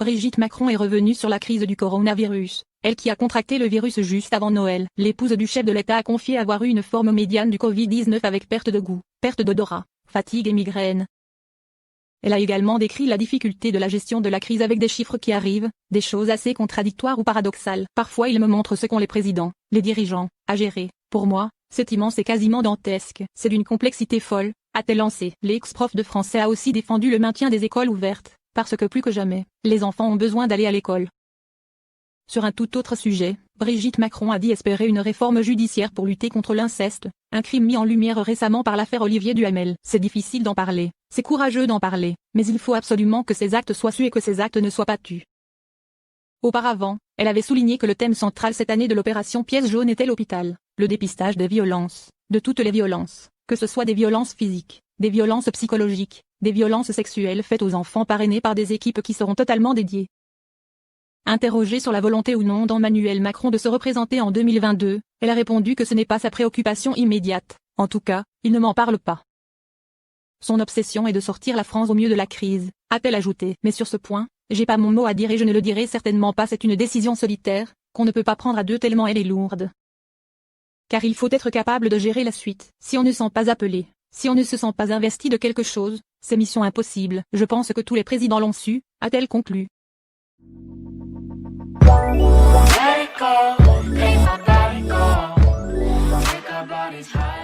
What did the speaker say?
Brigitte Macron est revenue sur la crise du coronavirus, elle qui a contracté le virus juste avant Noël. L'épouse du chef de l'État a confié avoir eu une forme médiane du Covid-19 avec perte de goût, perte d'odorat, fatigue et migraine. Elle a également décrit la difficulté de la gestion de la crise avec des chiffres qui arrivent, des choses assez contradictoires ou paradoxales. Parfois ils me montrent ce qu'ont les présidents, les dirigeants, à gérer. Pour moi, c'est immense et quasiment dantesque. C'est d'une complexité folle, a-t-elle lancé. L'ex-prof de français a aussi défendu le maintien des écoles ouvertes, parce que plus que jamais, les enfants ont besoin d'aller à l'école. Sur un tout autre sujet, Brigitte Macron a dit espérer une réforme judiciaire pour lutter contre l'inceste, un crime mis en lumière récemment par l'affaire Olivier Duhamel. C'est difficile d'en parler, c'est courageux d'en parler, mais il faut absolument que ces actes soient sus et que ces actes ne soient pas tus. Auparavant, elle avait souligné que le thème central cette année de l'opération Pièce jaune était l'hôpital, le dépistage des violences, de toutes les violences, que ce soit des violences physiques, des violences psychologiques, des violences sexuelles faites aux enfants parrainées par des équipes qui seront totalement dédiées. Interrogée sur la volonté ou non d'Emmanuel Macron de se représenter en 2022, elle a répondu que ce n'est pas sa préoccupation immédiate, en tout cas, il ne m'en parle pas. Son obsession est de sortir la France au mieux de la crise, a-t-elle ajouté. Mais sur ce point, j'ai pas mon mot à dire et je ne le dirai certainement pas. C'est une décision solitaire, qu'on ne peut pas prendre à deux tellement elle est lourde. Car il faut être capable de gérer la suite. Si on ne sent pas appelé, si on ne se sent pas investi de quelque chose, c'est mission impossible. Je pense que tous les présidents l'ont su, a-t-elle conclu. Let it go, make my body go. Make our bodies high.